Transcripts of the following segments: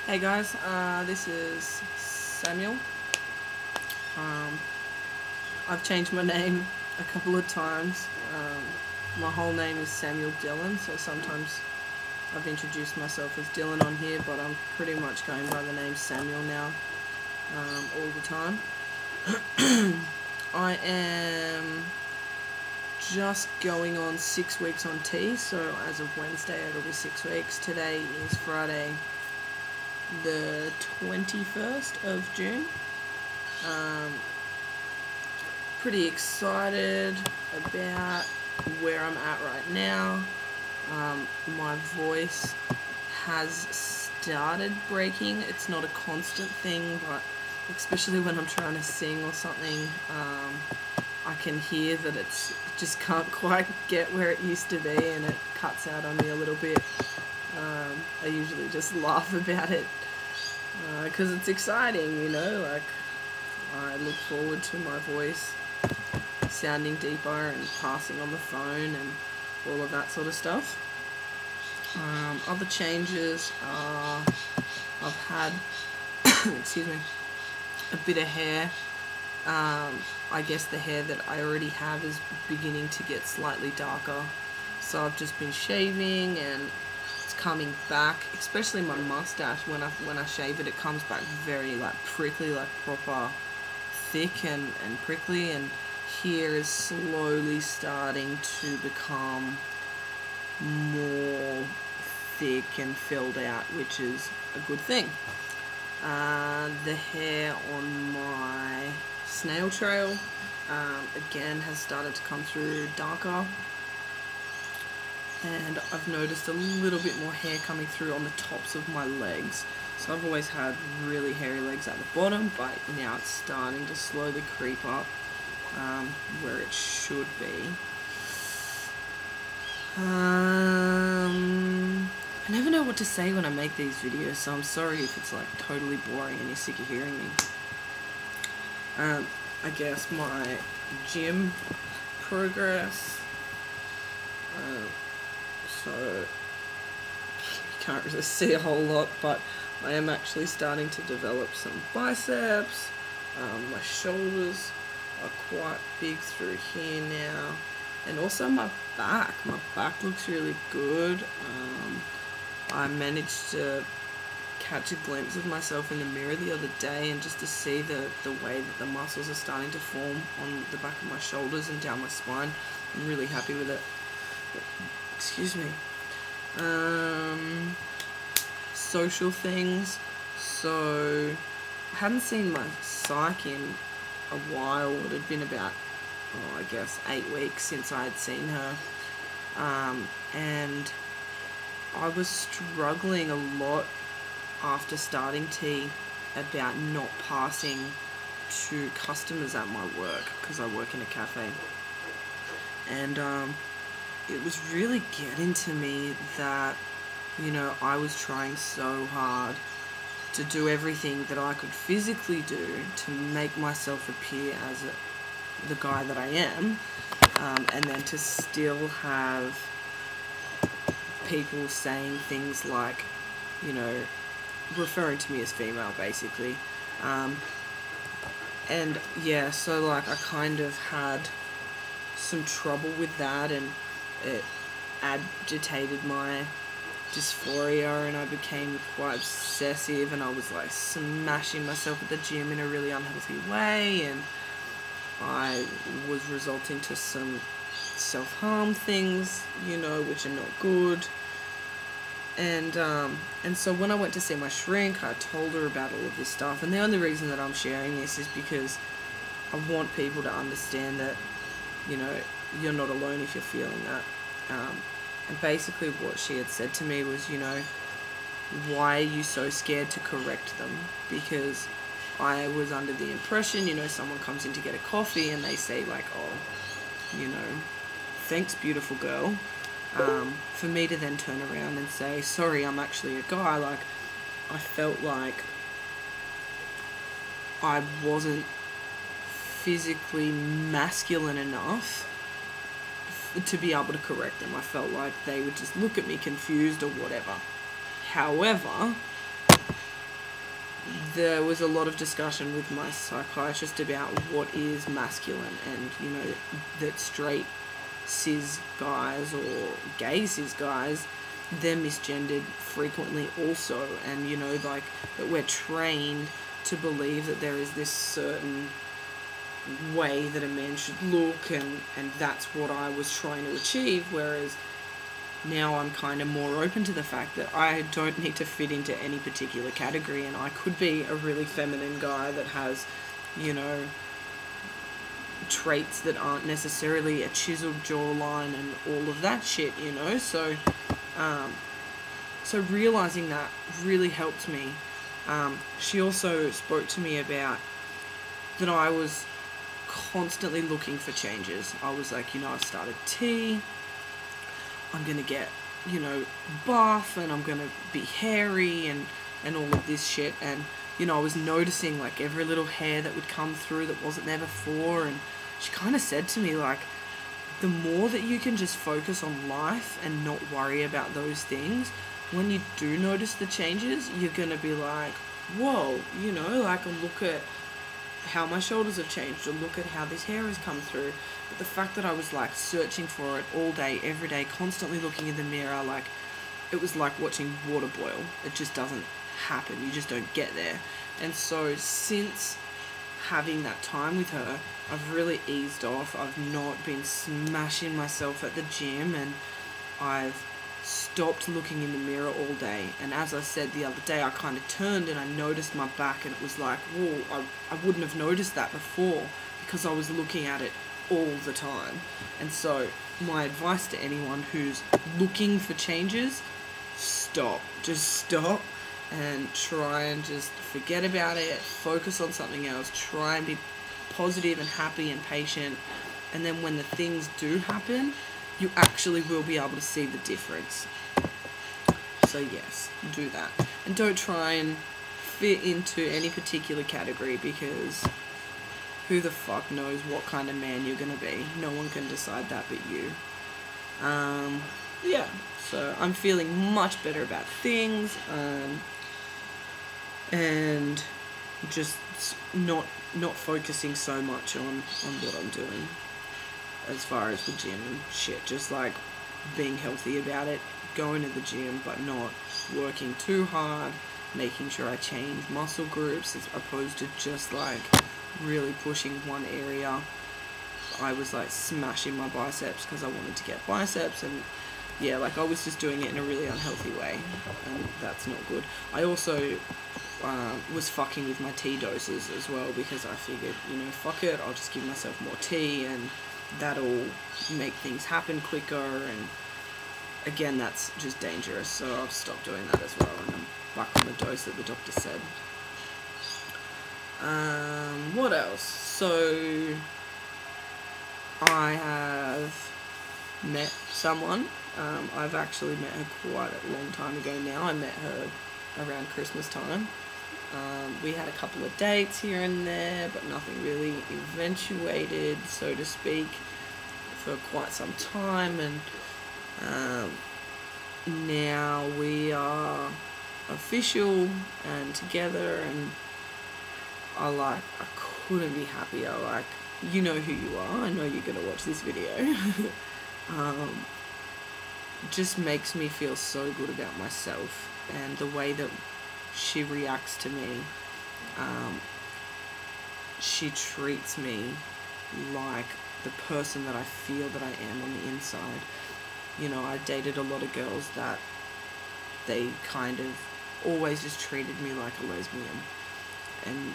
Hey guys, this is Samuel. I've changed my name a couple of times. My whole name is Samuel Dillon, so sometimes I've introduced myself as Dylan on here, but I'm pretty much going by the name Samuel now, all the time. I am just going on 6 weeks on tea, so as of Wednesday it'll be 6 weeks. Today is Friday the 21st of June. Pretty excited about where I'm at right now. My voice has started breaking. It's not a constant thing, but especially when I'm trying to sing or something, I can hear that it's just can't quite get where it used to be, and it cuts out on me a little bit. I usually just laugh about it because it's exciting, you know, like I look forward to my voice sounding deeper and passing on the phone and all of that sort of stuff. Other changes are I've had excuse me, a bit of hair. I guess the hair that I already have is beginning to get slightly darker, so I've just been shaving and it's coming back, especially my mustache. When I shave it, it comes back very like prickly, like proper thick and prickly, and here is slowly starting to become more thick and filled out, which is a good thing. The hair on my snail trail again has started to come through darker, and I've noticed a little bit more hair coming through on the tops of my legs. So I've always had really hairy legs at the bottom, but now it's starting to slowly creep up where it should be. I never know what to say when I make these videos, so I'm sorry if it's like totally boring and you're sick of hearing me. I guess my gym progress, so you can't really see a whole lot, but I am actually starting to develop some biceps. My shoulders are quite big through here now, and also my back looks really good. I managed to catch a glimpse of myself in the mirror the other day, and just to see the way that the muscles are starting to form on the back of my shoulders and down my spine, I'm really happy with it. Excuse me. Social things. So I hadn't seen my psych in a while. It had been about, I guess 8 weeks since I had seen her, and I was struggling a lot after starting tea about not passing to customers at my work, because I work in a cafe, and it was really getting to me that, you know, I was trying so hard to do everything that I could physically do to make myself appear as the guy that I am, and then to still have people saying things like, you know, referring to me as female, basically. And yeah, so like I kind of had some trouble with that, and it agitated my dysphoria, and I became quite obsessive, and I was like smashing myself at the gym in a really unhealthy way, and I was resulting to some self-harm things, you know, which are not good. And so when I went to see my shrink, I told her about all of this stuff, and the only reason that I'm sharing this is because I want people to understand that, you know, you're not alone if you're feeling that. And basically what she had said to me was, you know, why are you so scared to correct them? Because I was under the impression, you know, someone comes in to get a coffee and they say like, oh, you know, thanks, beautiful girl. For me to then turn around and say, sorry, I'm actually a guy, like, I felt like I wasn't physically masculine enough to be able to correct them. I felt like they would just look at me confused or whatever. However, there was a lot of discussion with my psychiatrist about what is masculine, and, you know, that straight cis guys or gay cis guys, they're misgendered frequently also, and, you know, like, that we're trained to believe that there is this certain way that a man should look, and that's what I was trying to achieve, whereas now I'm kind of more open to the fact that I don't need to fit into any particular category, and I could be a really feminine guy that has, you know, traits that aren't necessarily a chiseled jawline and all of that shit, you know. So realizing that really helped me. She also spoke to me about that I was constantly looking for changes. I was like, you know, I've started tea, I'm gonna get, you know, buff, and I'm gonna be hairy, and all of this shit. And, you know, I was noticing like every little hair that would come through that wasn't there before. And she kind of said to me, like, the more that you can just focus on life and not worry about those things, when you do notice the changes, you're gonna be like, whoa, you know, like, look at how my shoulders have changed, or look at how this hair has come through. But the fact that I was like searching for it all day, every day, constantly looking in the mirror, like, it was like watching water boil. It just doesn't happen. You just don't get there. And so since having that time with her, I've really eased off. I've not been smashing myself at the gym, and I've stopped looking in the mirror all day. And as I said the other day, I kind of turned and I noticed my back, and it was like, whoa, I wouldn't have noticed that before because I was looking at it all the time. And so my advice to anyone who's looking for changes, stop. Just stop and try and just forget about it, focus on something else, try and be positive and happy and patient, and then when the things do happen, you actually will be able to see the difference. So yes, do that. And don't try and fit into any particular category, because who the fuck knows what kind of man you're gonna be. No one can decide that but you. Yeah, so I'm feeling much better about things, and just not focusing so much on what I'm doing as far as the gym and shit. Just like being healthy about it, going to the gym but not working too hard, making sure I change muscle groups as opposed to just like really pushing one area. I was like smashing my biceps because I wanted to get biceps, and yeah, like I was just doing it in a really unhealthy way, and that's not good. I also was fucking with my tea doses as well, because I figured, you know, fuck it, I'll just give myself more tea and that'll make things happen quicker, and again, that's just dangerous, so I've stopped doing that as well, and I'm back on the dose that the doctor said. What else? So I have met someone. I've actually met her quite a long time ago now. I met her around Christmas time. We had a couple of dates here and there, but nothing really eventuated, so to speak, for quite some time. And now we are official and together, and I couldn't be happier. Like, you know who you are. I know you're gonna watch this video. Just makes me feel so good about myself, and the way that she reacts to me. She treats me like the person that I feel that I am on the inside. You know, I dated a lot of girls that they kind of always just treated me like a lesbian. And,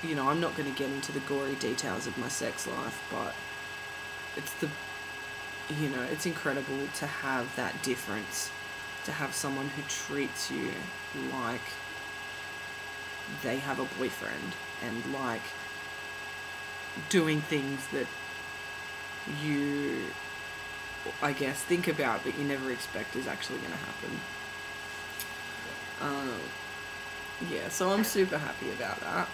you know, I'm not going to get into the gory details of my sex life, but it's incredible to have that difference, to have someone who treats you like they have a boyfriend, and like doing things that you, I guess, think about but you never expect is actually going to happen. Yeah, so I'm super happy about that,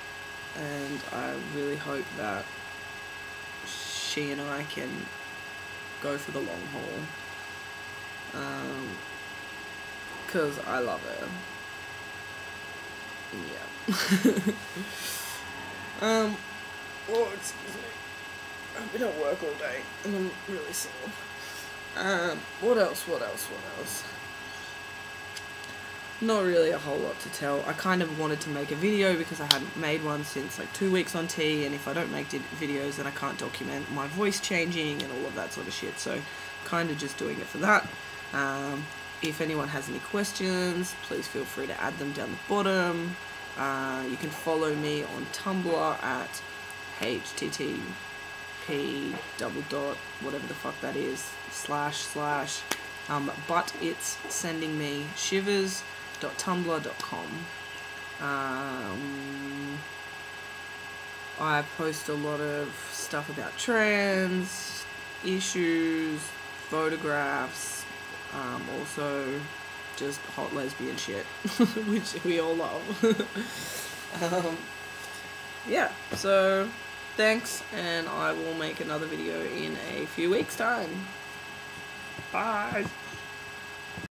and I really hope that she and I can go for the long haul, because I love her. yeah. Oh, excuse me. I've been at work all day and I'm really sore. What else? Not really a whole lot to tell. I kind of wanted to make a video because I hadn't made one since like 2 weeks on tea, and if I don't make videos then I can't document my voice changing and all of that sort of shit, so kind of just doing it for that. If anyone has any questions, please feel free to add them down the bottom. You can follow me on Tumblr at http whatever the fuck that is / but it's sending me shivers.tumblr.com. I post a lot of stuff about trans issues, photographs, also just hot lesbian shit, which we all love. Yeah, so thanks, and I will make another video in a few weeks' time. Bye!